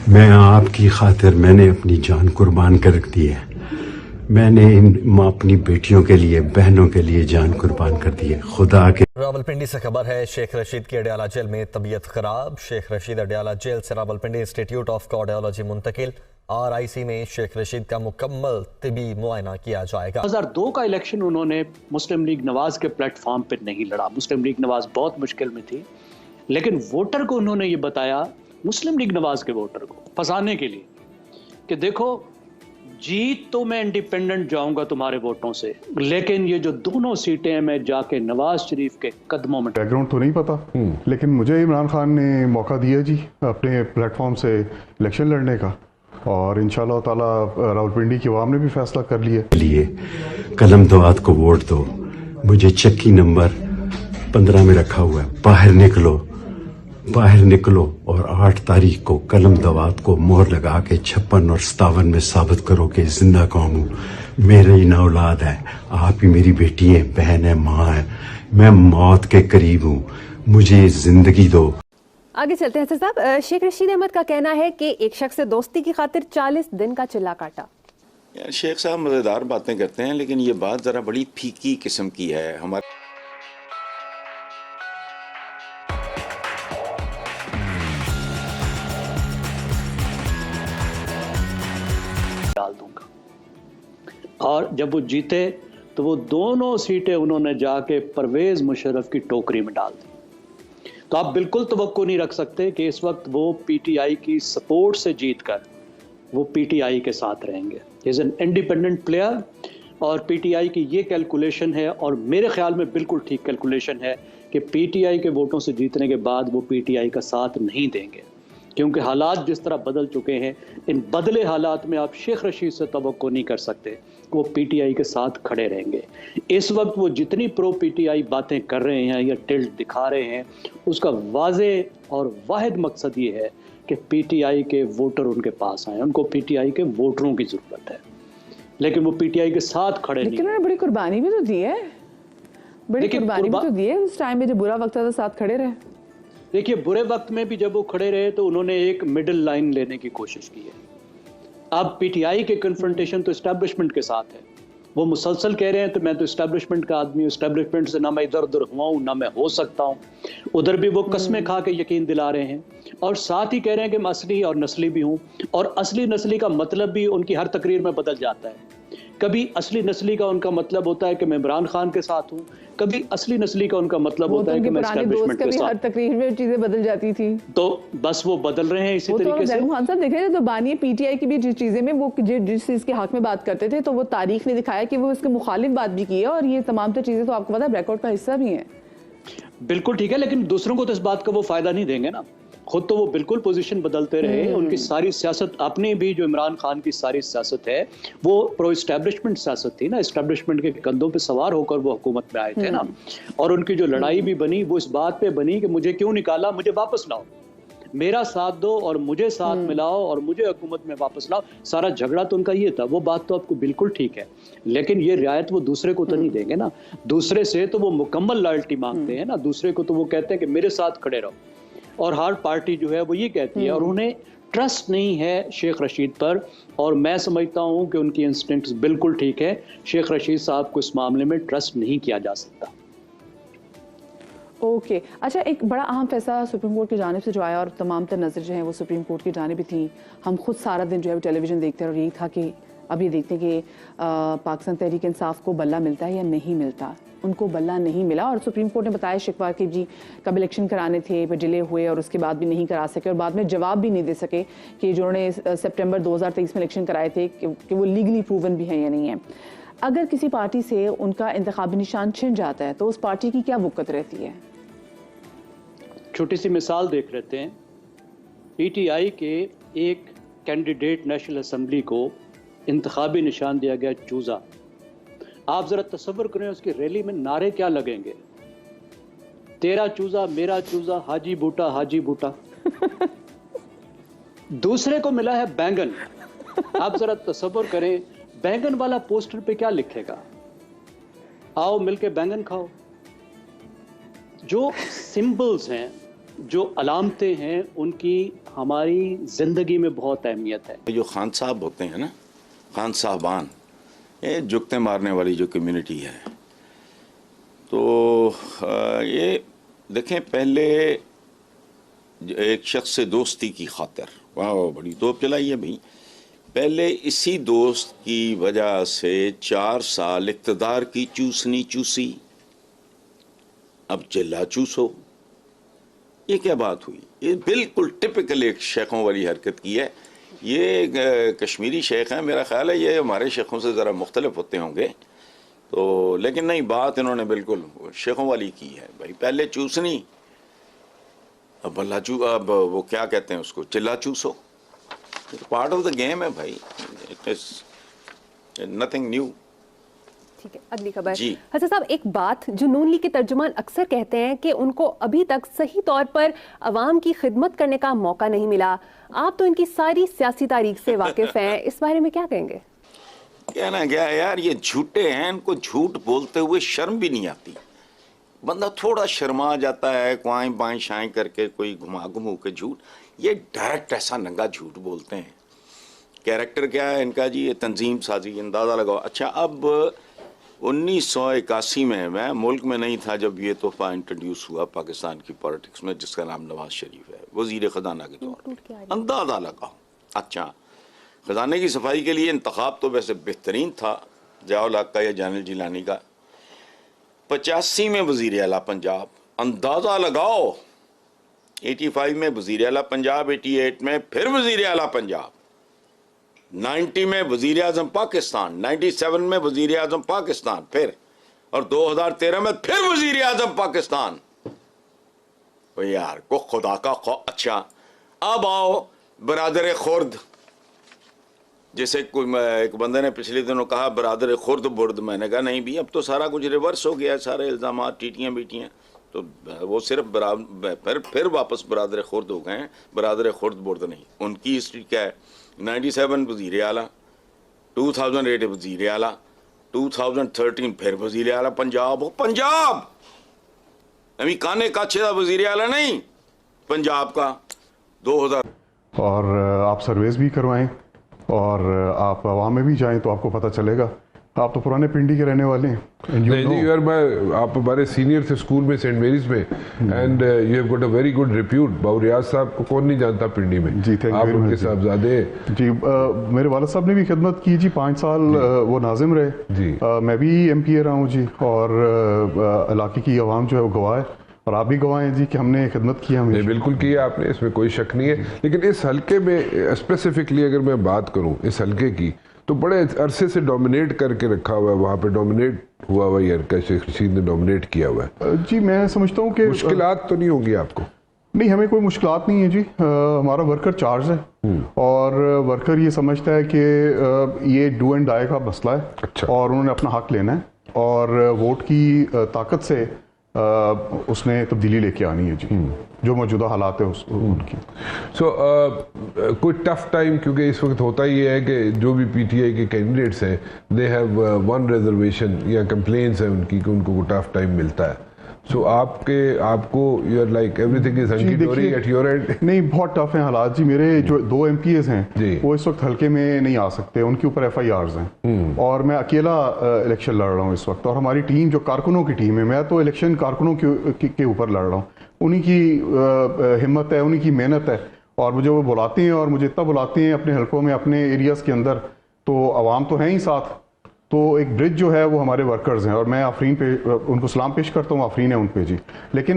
मैं आपकी खातिर मैंने अपनी जान कुर्बान कर दी है। मैंने अपनी बेटियों के लिए, बहनों के लिए जान कुर्बान कर दी है। खुदा के। रावलपिंडी से खबर है, शेख रशीद की अडयाला जेल में तबीयत खराब। शेख रशीद अडयाला जेल से रावलपिंडी इंस्टीट्यूट ऑफ कार्डियोलॉजी मुंतकिल। RIC में शेख रशीद का मुकम्मल तिबी मुआयना किया जाएगा। 2002 का इलेक्शन उन्होंने मुस्लिम लीग नवाज के प्लेटफॉर्म पर नहीं लड़ा। मुस्लिम लीग नवाज बहुत मुश्किल में थी, लेकिन वोटर को उन्होंने ये बताया, मुस्लिम लीग नवाज के वोटर को फंसाने के लिए, कि देखो जीत तो मैं इंडिपेंडेंट जाऊंगा तुम्हारे वोटों से, लेकिन ये जो दोनों सीटें हैं मैं जाके नवाज शरीफ के कदमों में। बैकग्राउंड तो नहीं पता, लेकिन मुझे इमरान खान ने मौका दिया जी अपने प्लेटफॉर्म से इलेक्शन लड़ने का, और इंशाल्लाह ताला रावलपिंडी की अवाम ने भी फैसला कर लिया। लिए कलम दवात को वोट दो। मुझे चक्की नंबर 15 में रखा हुआ है। बाहर निकलो और 8 तारीख को कलम दवात को मोहर लगा के 56 और 57 में साबित करो कि जिंदा कौन हूँ। मेरे ही ना औलाद है, आप ही मेरी बेटी है, बहन है, माँ है। मैं मौत के करीब हूँ, मुझे जिंदगी दो। आगे चलते हैं साहब। शेख रशीद अहमद का कहना है कि एक शख्स से दोस्ती की खातिर 40 दिन का चिल्ला काटा। शेख साहब मज़ेदार बातें करते हैं, लेकिन ये बात ज़रा बड़ी फीकी किस्म की है। हमारे डाल दूंगा, और जब वो जीते तो वो दोनों सीटें उन्होंने जाके परवेज मुशर्रफ की टोकरी में डाल दी। तो आप बिल्कुल तवक्को नहीं रख सकते कि इस वक्त वो PTI की सपोर्ट से जीतकर वो PTI के साथ रहेंगे। इज एन इंडिपेंडेंट प्लेयर, और PTI की ये कैलकुलेशन है, और मेरे ख्याल में बिल्कुल ठीक कैलकुलेशन है, कि PTI के वोटों से जीतने के बाद वो PTI का साथ नहीं देंगे, क्योंकि हालात जिस तरह बदल चुके हैं, इन बदले हालात में आप शेख रशीद से तवक्को नहीं कर सकते वो PTI के साथ खड़े रहेंगे। इस वक्त वो जितनी प्रो PTI बातें कर रहे हैं या टिल्ट दिखा रहे हैं, उसका वाज़े और वाहिद मकसद ये है कि PTI के वोटर उनके पास आए। उनको PTI के वोटरों की ज़रूरत है, लेकिन वो PTI के साथ खड़े नहीं। लेकिन उन्होंने बड़ी कुर्बानी भी तो दी है, बड़ी कुर्बानी भी तो दी है। उस टाइम में जब बुरा वक्त था तो साथ खड़े रहे। देखिए, बुरे वक्त में भी जब वो खड़े रहे तो उन्होंने एक मिडिल लाइन लेने की कोशिश की है। अब PTI के कन्फ्रंटेशन तो इस्टेब्लिशमेंट के साथ है। वो मुसलसल कह रहे हैं तो मैं तो इस्टेब्लिशमेंट का आदमी हूँ, इस्टेब्लिशमेंट से ना मैं इधर उधर हुआ हूँ ना मैं हो सकता हूँ। उधर भी वो कस्में खा के यकीन दिला रहे हैं, और साथ ही कह रहे हैं कि मैं असली और नस्ली भी हूँ। और असली नस्ली का मतलब भी उनकी हर तकरीर में बदल जाता है। कभी असली नस्ली का उनका मतलब होता है कि मैं इमरान खान के साथ हूँ, कभी असली नस्ली का उनका मतलब होता है कि मैं एस्टेब्लिशमेंट के साथ। हर तकरीर में चीजें बदल जाती थी, तो बस वो बदल रहे हैं इसी तरीके से। खान साहब देख रहे थे तो बानी PTI की भी जिस चीजें में वो जिस चीज के हक में बात करते थे, तो वो तारीख ने दिखाया कि वो इसके मुखालिफ बात भी की है, और ये तमाम तो चीजें तो आपको पता है रिकॉर्ड का हिस्सा भी है। बिल्कुल ठीक है, लेकिन दूसरों को तो इस बात का वो फायदा नहीं देंगे ना। खुद तो वो बिल्कुल पोजीशन बदलते रहे। उनकी सारी सियासत, अपनी भी जो इमरान खान की सारी सियासत है, वो प्रो इस्टेब्लिशमेंट सियासत थी ना। इस्टेब्लिशमेंट के कंधों पे सवार होकर वो हुकूमत में आए थे ना। और उनकी जो लड़ाई भी बनी वो इस बात पे बनी कि मुझे क्यों निकाला, मुझे वापस लाओ, मेरा साथ दो और मुझे साथ मिलाओ और मुझे हुकूमत में वापस लाओ। सारा झगड़ा तो उनका ये था। वो बात तो आपको बिल्कुल ठीक है, लेकिन ये रियायत वो दूसरे को तो नहीं देंगे ना। दूसरे से तो वो मुकम्मल लॉयल्टी मांगते हैं ना। दूसरे को तो वो कहते हैं कि मेरे साथ खड़े रहो, और हर पार्टी जो है वो ये कहती है। और उन्हें ट्रस्ट नहीं है शेख रशीद पर, और मैं समझता हूं कि उनकी इंस्टिंक्ट्स बिल्कुल ठीक है। शेख रशीद साहब को इस मामले में ट्रस्ट नहीं किया जा सकता। ओके अच्छा, एक बड़ा अहम फैसला सुप्रीम कोर्ट की जानिब से जो आया, और तमाम तर नज़र जो है वो सुप्रीम कोर्ट की जानिब भी थी। हम खुद सारा दिन जो है वो टेलीविज़न देखते हैं, और यही था कि अब ये देखते हैं कि पाकिस्तान तहरीक इंसाफ को बल्ला मिलता है या नहीं मिलता। उनको बल्ला नहीं मिला, और सुप्रीम कोर्ट ने बताया शिकवा की जी कब इलेक्शन कराने थे, फिर डिले हुए और उसके बाद भी नहीं करा सके, और बाद में जवाब भी नहीं दे सके कि जो उन्होंने सितंबर 2023 में इलेक्शन कराए थे कि वो लीगली प्रूवन भी है या नहीं है। अगर किसी पार्टी से उनका इंतखाबी निशान छिन जाता है तो उस पार्टी की क्या वक़्त रहती है? छोटी सी मिसाल देख लेते हैं। PTI के एक कैंडिडेट नेशनल असेंबली को इंतखाबी निशान दिया गया चूज़ा। आप जरा तसव्वुर करें उसकी रैली में नारे क्या लगेंगे। तेरा चूज़ा मेरा चूज़ा, हाजी बूटा हाजी बूटा। दूसरे को मिला है बैंगन। आप जरा तसव्वुर करें बैंगन वाला पोस्टर पे क्या लिखेगा, आओ मिलके बैंगन खाओ। जो सिंबल्स हैं जो अलामतें हैं उनकी हमारी ज़िंदगी में बहुत अहमियत है। जो खान साहब होते हैं ना, खान साहबान, ये जुगते मारने वाली जो कम्युनिटी है, तो ये देखें, पहले एक शख्स से दोस्ती की खातिर, वाह बड़ी तोप चलाई है भाई, पहले इसी दोस्त की वजह से 4 साल इक़्तिदार की चूसनी चूसी, अब चिल्ला चूसो। ये क्या बात हुई? ये बिल्कुल टिपिकल एक शेखों वाली हरकत की है। ये कश्मीरी शेख हैं, मेरा ख्याल है ये हमारे शेखों से ज़रा मुख्तलिफ होते होंगे, तो लेकिन नहीं, बात इन्होंने बिल्कुल शेखों वाली की है भाई। पहले चूसनी, अब अब वो क्या कहते हैं उसको, चिल्ला चूसो। पार्ट ऑफ द गेम है भाई, इट इज नथिंग न्यू। ठीक है, अगली खबर। जी। हसन साहब, एक बात जो नून लीग के तर्जुमान अक्सर कहते हैं कि उनको अभी तक सही तौर पर अवाम की खिदमत करने का मौका नहीं मिला। आप तो इनकी सारी सियासी तारीख से वाकिफ हैं, इस बारे में क्या कहेंगे? कहना क्या है यार, ये झूठे हैं, इनको झूठ बोलते हुए शर्म भी नहीं आती। बंदा थोड़ा शर्मा जाता है, क्वाएं बाएं शाएं करके कोई घुमा घुमू के झूठ, ये डायरेक्ट ऐसा नंगा झूठ बोलते हैं। कैरेक्टर क्या है इनका जी, ये तंजीम साजी, अंदाज़ा लगाओ। अच्छा, अब 1981 में मैं मुल्क में नहीं था जब ये तोहफा इंट्रोड्यूस हुआ पाकिस्तान की पॉलिटिक्स में, जिसका नाम नवाज शरीफ है, वजीर ख़जाना के तौर पर। अंदाज़ा लगाओ। अच्छा, ख़जाने की सफाई के लिए इंतखाब तो वैसे बेहतरीन था, ज़ियाउल हक़ का या जानिल जिलानी का। 85 में वज़ीर आला पंजाब, अंदाज़ा लगाओ। 85 में वज़ीर आला पंजाब, 88 में फिर वज़ीर आला पंजाब, 90 में वज़ीर आज़म पाकिस्तान, 97 में वज़ीर आज़म पाकिस्तान फिर, और 2013 में फिर वज़ीर आज़म पाकिस्तान। तो यार को खुदा का अच्छा, अब आओ बरादर खुर्द, जैसे कोई एक बंदे ने पिछले दिनों कहा बरादर खुर्द बुर्द, मैंने कहा नहीं भी, अब तो सारा कुछ रिवर्स हो गया, सारे इल्ज़ाम टीटियाँ बीटियाँ, तो वो सिर्फ फिर वापस बरादर खुर्द हो गए हैं, बरादर खुर्द बुर्द नहीं। उनकी हिस्ट्री क्या है? 97 वज़ीर आला, 2008 वज़ीर आला, 2013 फिर वज़ीर आला पंजाब। पंजाब अभी काने काछे का वज़ीर आला नहीं, पंजाब का 2000। और आप सर्वेस भी करवाएं और आप आवाम में भी जाएं तो आपको पता चलेगा। आप तो पुराने पिंडी के रहने वाले हैं। नहीं यार, मैं आप हमारे सीनियर थे स्कूल में, सेंट मेरीज में, and you have got a very good repute. बाउरियाज साहब को कौन नहीं जानता पिंडी में? जी, थैंक आप यू। उनके साहबजादे जी। मेरे वालिद साहब ने भी खिदमत की जी, 5 साल वो नाजिम रहे जी। मैं भी MP रहा हूँ जी, और इलाके की आवाम जो है वो गवाह है, और आप भी गवाह हैं जी कि हमने खिदमत की। हमें बिल्कुल किया आपने, इसमें कोई शक नहीं है। लेकिन इस हल्के में स्पेसिफिकली अगर मैं बात करूं इस हल्के की, तो बड़े अरसे से डोमिनेट करके रखा हुआ है, वहाँ पे डोमिनेट हुआ हुआ है, शेख रशीद ने डोमिनेट किया हुआ है जी। मैं समझता हूँ कि मुश्किलात तो नहीं होंगी आपको? नहीं, हमें कोई मुश्किलात नहीं है जी। हमारा वर्कर चार्ज है, और वर्कर ये समझता है कि ये डू एंड डाई का मसला है। अच्छा। और उन्होंने अपना हक लेना है, और वोट की ताकत से उसने तब्दीली लेके आनी है जी, जो मौजूदा हालात है उनकी। कोई टफ टाइम, क्योंकि इस वक्त होता ही है कि जो भी PTI के कैंडिडेट्स हैं, दे हैव वन रिजर्वेशन या कंप्लेंट्स हैं उनकी कि उनको टफ टाइम मिलता है। आपको you are like everything is hunky dory at your and? नहीं, बहुत टफ हैं हालात जी। मेरे जो 2 MPs हैं जी, वो इस वक्त हल्के में नहीं आ सकते, उनके ऊपर FIRs हैं, और मैं अकेला इलेक्शन लड़ रहा हूँ इस वक्त। और हमारी टीम जो कारकुनों की टीम है, मैं तो इलेक्शन कारकुनों के ऊपर लड़ रहा हूँ। उन्हीं की हिम्मत है, उन्हीं की मेहनत है, और मुझे वो बुलाते हैं, और मुझे इतना बुलाते हैं अपने हल्कों में, अपने एरियाज़ के अंदर, तो आवाम तो है ही साथ। तो एक ब्रिज जो है वो हमारे वर्कर्स हैं, और मैं आफरीन पे उनको सलाम पेश करता हूँ, आफरीन है उन पे जी। लेकिन